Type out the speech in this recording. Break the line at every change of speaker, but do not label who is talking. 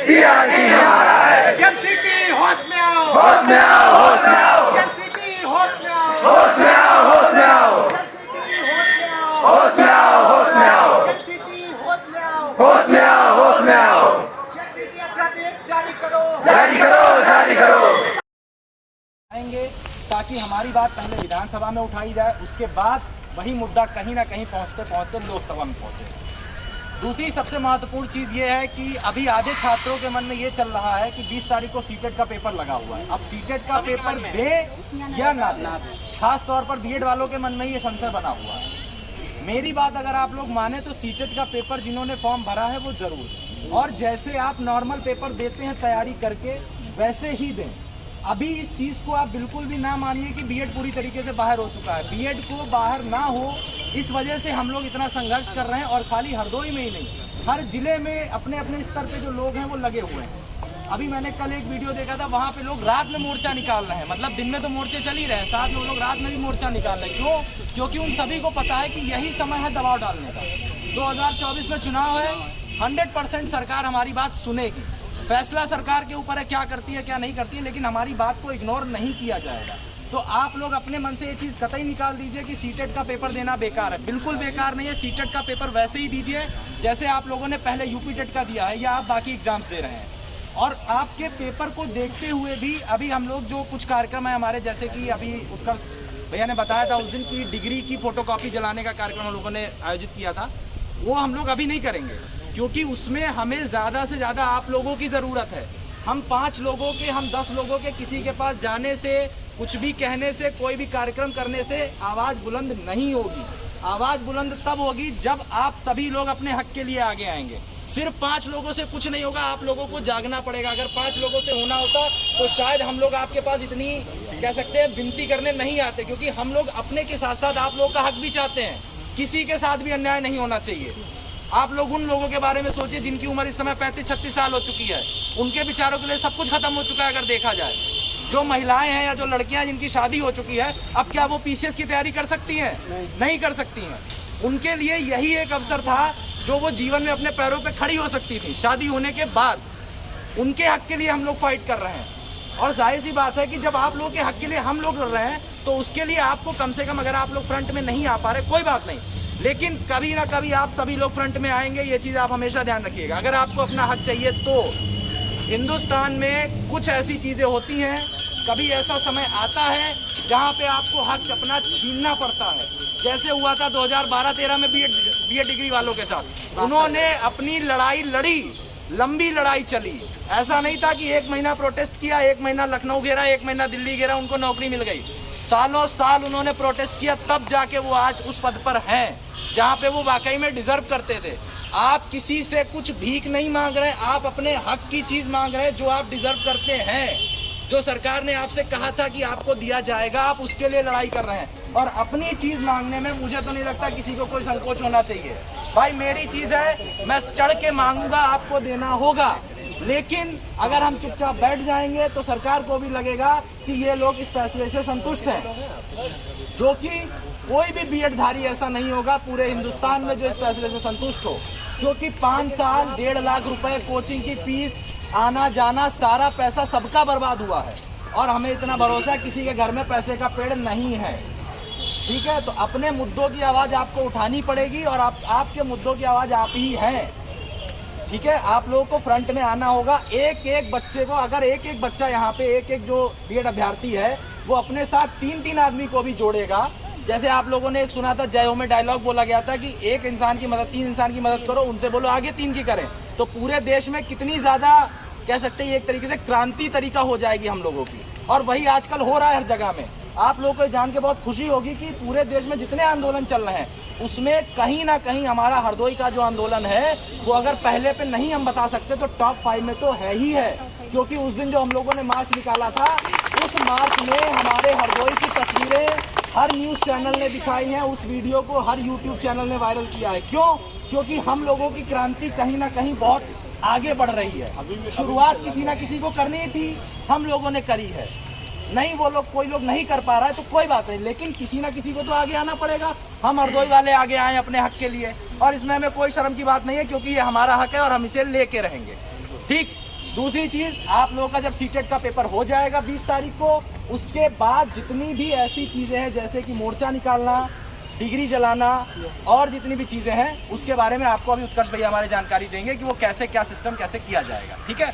TRP हमारा है।
NCT होश में आओ,
होश में आओ, होश में आओ,
एनसीटी होश में आओ,
होश में आओ, होश में आओ,
एनसीटी होश में आओ,
होश में आओ, होश में आओ,
एनसीटी होश में आओ,
होश में आओ, होश में आओ,
एनसीटी अध्यादेश जारी करो,
जारी करो, जारी करो।
आएंगे ताकि हमारी बात पहले विधानसभा में उठाई जाए, उसके बाद वही मुद्दा कहीं ना कहीं पहुंचते पहुंचते लोकसभा में पहुंचे। दूसरी सबसे महत्वपूर्ण चीज ये है कि अभी आधे छात्रों के मन में ये चल रहा है कि 20 तारीख को सीटेट का पेपर लगा हुआ है। अब सीटेट का पेपर दे या ना दे, खास तौर पर बीएड वालों के मन में ये संशय बना हुआ है। मेरी बात अगर आप लोग माने तो सीटेट का पेपर जिन्होंने फॉर्म भरा है वो जरूर दें, और जैसे आप नॉर्मल पेपर देते हैं तैयारी करके वैसे ही दें। अभी इस चीज को आप बिल्कुल भी ना मानिए कि बीएड पूरी तरीके से बाहर हो चुका है। बीएड को बाहर ना हो, इस वजह से हम लोग इतना संघर्ष कर रहे हैं, और खाली हरदोई में ही नहीं, हर जिले में अपने अपने स्तर पे जो लोग हैं वो लगे हुए हैं। अभी मैंने कल एक वीडियो देखा था, वहां पे लोग रात में मोर्चा निकाल रहे हैं। मतलब दिन में तो मोर्चे चल ही रहे हैं, साथ में वो लोग रात में भी मोर्चा निकाल रहे हैं। क्यों? क्योंकि उन सभी को पता है कि यही समय है दबाव डालने का। 2024 में चुनाव है, 100% सरकार हमारी बात सुनेगी। फैसला सरकार के ऊपर है क्या करती है क्या नहीं करती है, लेकिन हमारी बात को इग्नोर नहीं किया जाएगा। तो आप लोग अपने मन से ये चीज कतई निकाल दीजिए कि सीटेट का पेपर देना बेकार है। बिल्कुल बेकार नहीं है। सीटेट का पेपर वैसे ही दीजिए जैसे आप लोगों ने पहले यूपी टेट का दिया है या आप बाकी एग्जाम्स दे रहे हैं। और आपके पेपर को देखते हुए भी अभी हम लोग जो कुछ कार्यक्रम है हमारे, जैसे कि अभी उत्कर्ष भैया ने बताया था उस दिन की डिग्री की फोटोकॉपी जलाने का कार्यक्रम हम लोगों ने आयोजित किया था, वो हम लोग अभी नहीं करेंगे, क्योंकि उसमें हमें ज्यादा से ज्यादा आप लोगों की जरूरत है। हम 5 लोगों के, हम 10 लोगों के किसी के पास जाने से, कुछ भी कहने से, कोई भी कार्यक्रम करने से आवाज बुलंद नहीं होगी। आवाज बुलंद तब होगी जब आप सभी लोग अपने हक के लिए आगे आएंगे। सिर्फ 5 लोगों से कुछ नहीं होगा, आप लोगों को जागना पड़ेगा। अगर 5 लोगों से होना होता तो शायद हम लोग आपके पास इतनी कह सकते हैं विनती करने नहीं आते, क्योंकि हम लोग अपने के साथ साथ आप लोगों का हक भी चाहते हैं। किसी के साथ भी अन्याय नहीं होना चाहिए। आप लोग उन लोगों के बारे में सोचिए जिनकी उम्र इस समय 35-36 साल हो चुकी है, उनके विचारों के लिए सब कुछ खत्म हो चुका है। अगर देखा जाए, जो महिलाएं हैं या जो लड़कियां जिनकी शादी हो चुकी है, अब क्या वो पीसीएस की तैयारी कर सकती हैं? नहीं कर सकती हैं। उनके लिए यही एक अवसर था जो वो जीवन में अपने पैरों पे खड़ी हो सकती थी शादी होने के बाद। उनके हक के लिए हम लोग फाइट कर रहे हैं, और जाहिर सी बात है कि जब आप लोगों के हक के लिए हम लोग लड़ रहे हैं तो उसके लिए आपको कम से कम, अगर आप लोग फ्रंट में नहीं आ पा रहे कोई बात नहीं, लेकिन कभी ना कभी आप सभी लोग फ्रंट में आएंगे। ये चीज आप हमेशा ध्यान रखिएगा। अगर आपको अपना हक चाहिए तो हिंदुस्तान में कुछ ऐसी चीजें होती हैं, कभी ऐसा समय आता है जहां पे आपको हक अपना छीनना पड़ता है। जैसे हुआ था 2012-13 में बीएड डिग्री वालों के साथ, उन्होंने अपनी लड़ाई लड़ी, लंबी लड़ाई चली। ऐसा नहीं था कि 1 महीना प्रोटेस्ट किया, 1 महीना लखनऊ घेरा, 1 महीना दिल्ली घेरा, उनको नौकरी मिल गई। सालों साल उन्होंने प्रोटेस्ट किया, तब जाके वो आज उस पद पर हैं जहां पे वो वाकई में डिजर्व करते थे। आप किसी से कुछ भीख नहीं मांग रहे, आप अपने हक की चीज मांग रहे हैं जो आप डिजर्व करते हैं, जो सरकार ने आपसे कहा था कि आपको दिया जाएगा, आप उसके लिए लड़ाई कर रहे हैं। और अपनी चीज मांगने में मुझे तो नहीं लगता किसी को कोई संकोच होना चाहिए। भाई मेरी चीज है, मैं चढ़ के मांगूंगा, आपको देना होगा। लेकिन अगर हम चुपचाप बैठ जाएंगे तो सरकार को भी लगेगा कि ये लोग इस फैसले से संतुष्ट हैं, जो कि कोई भी बीएड धारी ऐसा नहीं होगा पूरे हिंदुस्तान में जो इस फैसले से संतुष्ट हो। क्योंकि 5 साल 1.5 लाख रुपए कोचिंग की फीस, आना जाना, सारा पैसा सबका बर्बाद हुआ है, और हमें इतना भरोसा है किसी के घर में पैसे का पेड़ नहीं है। ठीक है, तो अपने मुद्दों की आवाज आपको उठानी पड़ेगी, और आपके मुद्दों की आवाज आप ही हैं। ठीक है, आप लोगों को फ्रंट में आना होगा। एक एक बच्चे को, अगर एक एक बच्चा यहाँ पे, एक एक जो बीएड अभ्यर्थी है वो अपने साथ 3-3 आदमी को भी जोड़ेगा। जैसे आप लोगों ने एक सुना था, जय हो में डायलॉग बोला गया था कि एक इंसान की मदद 3 इंसान की मदद करो, उनसे बोलो आगे 3 की करें। तो पूरे देश में कितनी ज्यादा कह सकते हैं एक तरीके से क्रांति तरीका हो जाएगी हम लोगों की, और वही आजकल हो रहा है हर जगह में। आप लोगों को जान के बहुत खुशी होगी कि पूरे देश में जितने आंदोलन चल रहे हैं उसमें कहीं ना कहीं हमारा हरदोई का जो आंदोलन है वो अगर पहले पे नहीं हम बता सकते तो टॉप 5 में तो है ही है। क्योंकि उस दिन जो हम लोगों ने मार्च निकाला था, उस मार्च में हमारे हरदोई की तस्वीरें हर न्यूज चैनल ने दिखाई हैं, उस वीडियो को हर यूट्यूब चैनल ने वायरल किया है। क्यों? क्योंकि हम लोगों की क्रांति कहीं ना कहीं बहुत आगे बढ़ रही है। शुरुआत किसी ना किसी को करनी थी, हम लोगों ने करी है। नहीं वो लोग, कोई लोग नहीं कर पा रहा है तो कोई बात नहीं, लेकिन किसी ना किसी को तो आगे आना पड़ेगा। हम हरदोई वाले आगे आए अपने हक के लिए, और इसमें हमें कोई शर्म की बात नहीं है, क्योंकि ये हमारा हक है और हम इसे लेके रहेंगे। ठीक, दूसरी चीज, आप लोगों का जब सीटेट का पेपर हो जाएगा 20 तारीख को, उसके बाद जितनी भी ऐसी चीजें हैं जैसे कि मोर्चा निकालना, डिग्री जलाना और जितनी भी चीजें हैं उसके बारे में आपको अभी उत्कर्ष भैया हमारे जानकारी देंगे कि वो कैसे क्या सिस्टम कैसे किया जाएगा। ठीक है।